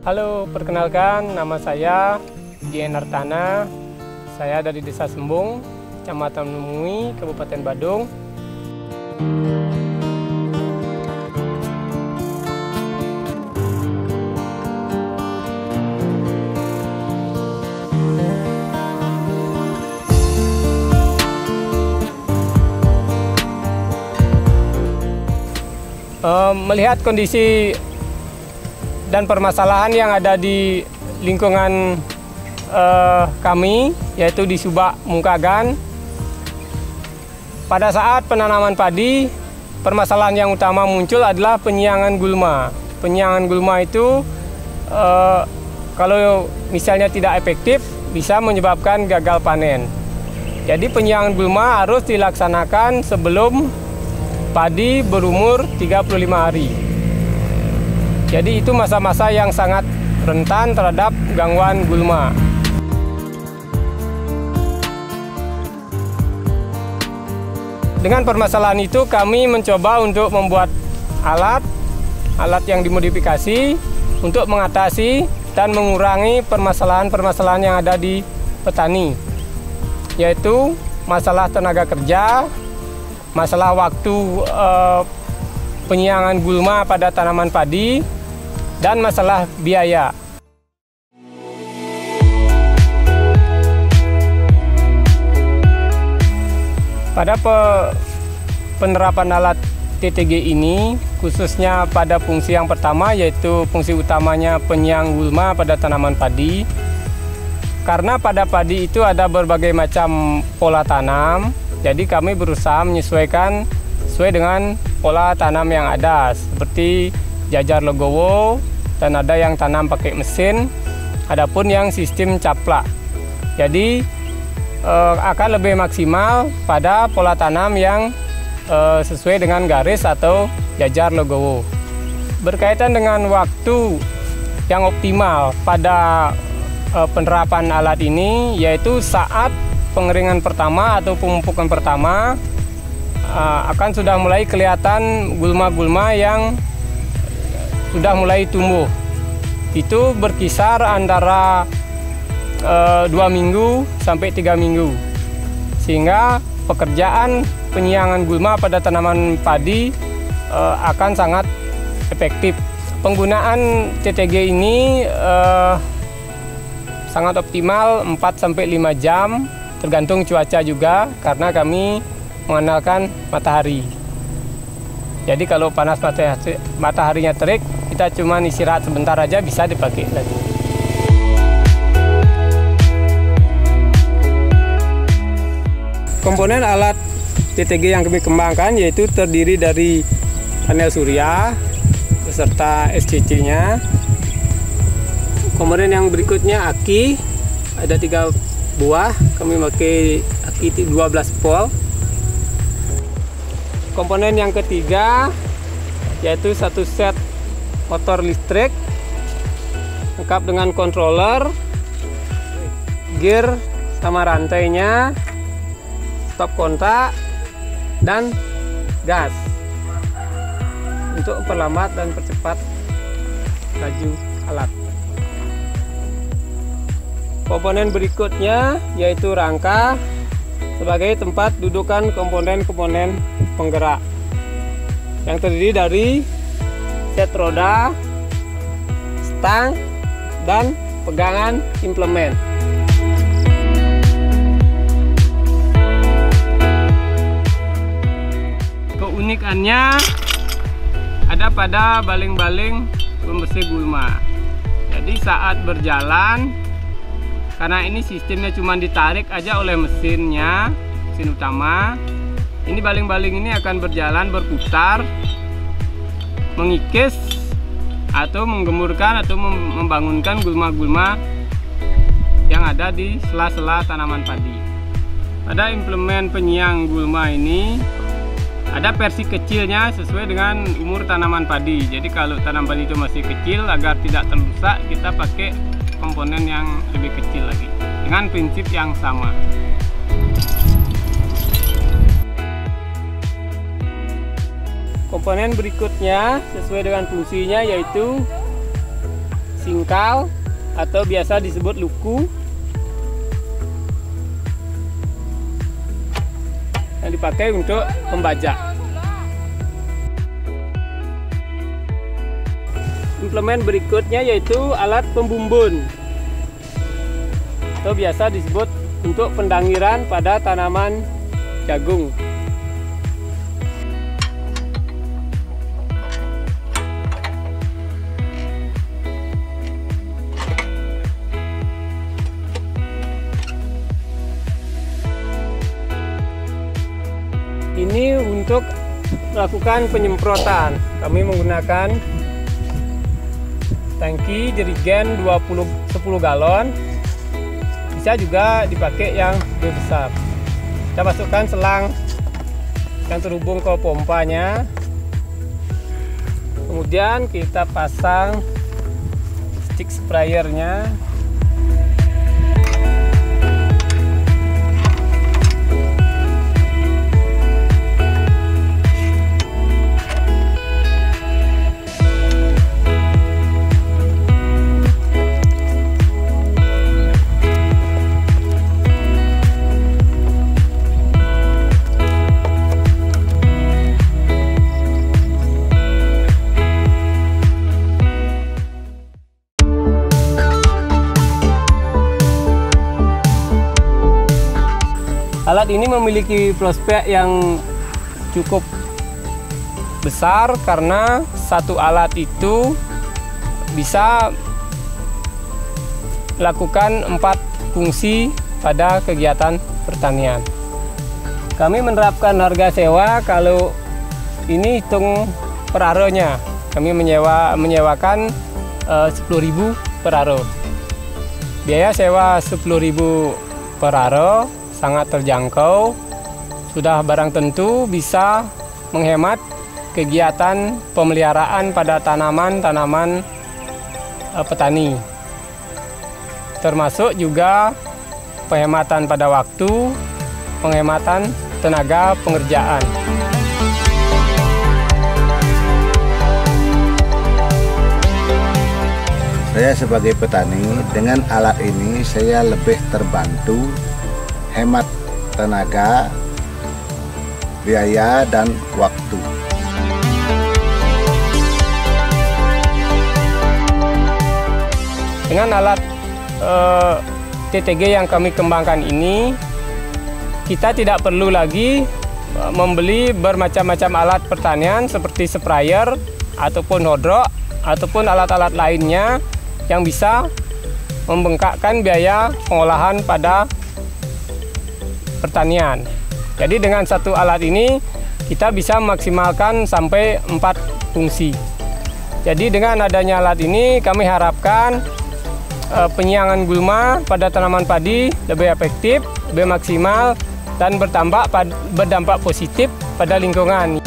Halo, perkenalkan nama saya Dian Artana. Saya dari Desa Sembung, Kecamatan Mui, Kabupaten Badung. Melihat kondisi dan permasalahan yang ada di lingkungan kami, yaitu di Subak Mungkagan. Pada saat penanaman padi, permasalahan yang utama muncul adalah penyiangan gulma. Penyiangan gulma itu kalau misalnya tidak efektif bisa menyebabkan gagal panen. Jadi penyiangan gulma harus dilaksanakan sebelum padi berumur 35 hari. Jadi itu masa-masa yang sangat rentan terhadap gangguan gulma. Dengan permasalahan itu kami mencoba untuk membuat alat yang dimodifikasi untuk mengatasi dan mengurangi permasalahan-permasalahan yang ada di petani, yaitu masalah tenaga kerja, masalah waktu penyiangan gulma pada tanaman padi, dan masalah biaya. Pada penerapan alat TTG ini, khususnya pada fungsi yang pertama, yaitu fungsi utamanya penyiang gulma pada tanaman padi. Karena pada padi itu ada berbagai macam pola tanam, jadi kami berusaha menyesuaikan sesuai dengan pola tanam yang ada, seperti jajar legowo, dan ada yang tanam pakai mesin, adapun yang sistem caplak. Jadi akan lebih maksimal pada pola tanam yang sesuai dengan garis atau jajar legowo. Berkaitan dengan waktu yang optimal pada penerapan alat ini, yaitu saat pengeringan pertama atau pemupukan pertama, akan sudah mulai kelihatan gulma-gulma yang sudah mulai tumbuh. Itu berkisar antara 2 minggu sampai 3 minggu, sehingga pekerjaan penyiangan gulma pada tanaman padi akan sangat efektif. Penggunaan TTG ini sangat optimal 4-5 jam, tergantung cuaca juga, karena kami mengandalkan matahari. Jadi kalau panas mataharinya terik, kita cuma istirahat sebentar aja bisa dipakai lagi. Komponen alat TTG yang kami kembangkan yaitu terdiri dari panel surya beserta SCC-nya. Komponen yang berikutnya aki, ada 3 buah, kami pakai aki 12 volt. Komponen yang ketiga yaitu 1 set motor listrik lengkap dengan controller, gear sama rantainya, stop kontak, dan gas untuk memperlambat dan percepat laju alat. Komponen berikutnya yaitu rangka sebagai tempat dudukan komponen-komponen penggerak yang terdiri dari set roda, stang, dan pegangan implemen. Keunikannya ada pada baling-baling pembersih gulma. Jadi saat berjalan, karena ini sistemnya cuma ditarik aja oleh mesin utama, ini baling-baling ini akan berjalan berputar, mengikis atau menggemburkan atau membangunkan gulma-gulma yang ada di sela-sela tanaman padi. Pada implemen penyiang gulma ini ada versi kecilnya sesuai dengan umur tanaman padi. Jadi kalau tanaman padi itu masih kecil, agar tidak terrusak, kita pakai komponen yang lebih kecil lagi dengan prinsip yang sama. Komponen berikutnya sesuai dengan fungsinya yaitu tangkal atau biasa disebut luku yang dipakai untuk membajak. Implemen berikutnya yaitu alat pembumbun atau biasa disebut untuk pendangiran pada tanaman jagung. Ini untuk melakukan penyemprotan. Kami menggunakan tangki jerigen 10 galon. Bisa juga dipakai yang lebih besar. Kita masukkan selang yang terhubung ke pompanya. Kemudian kita pasang stick sprayernya. Alat ini memiliki prospek yang cukup besar karena satu alat itu bisa melakukan 4 fungsi pada kegiatan pertanian. Kami menerapkan harga sewa kalau ini hitung per aronya. Kami menyewakan 10.000 per aro. Biaya sewa 10.000 per aro sangat terjangkau, sudah barang tentu bisa menghemat kegiatan pemeliharaan pada tanaman-tanaman petani. Termasuk juga penghematan pada waktu, penghematan tenaga pengerjaan. Saya sebagai petani, dengan alat ini saya lebih terbantu, hemat tenaga, biaya, dan waktu. Dengan alat TTG yang kami kembangkan ini, kita tidak perlu lagi membeli bermacam-macam alat pertanian seperti sprayer ataupun hodrok ataupun alat-alat lainnya yang bisa membengkakkan biaya pengolahan pada pertanian. Jadi dengan satu alat ini kita bisa memaksimalkan sampai 4 fungsi. Jadi dengan adanya alat ini kami harapkan penyiangan gulma pada tanaman padi lebih efektif, lebih maksimal, dan berdampak positif pada lingkungan.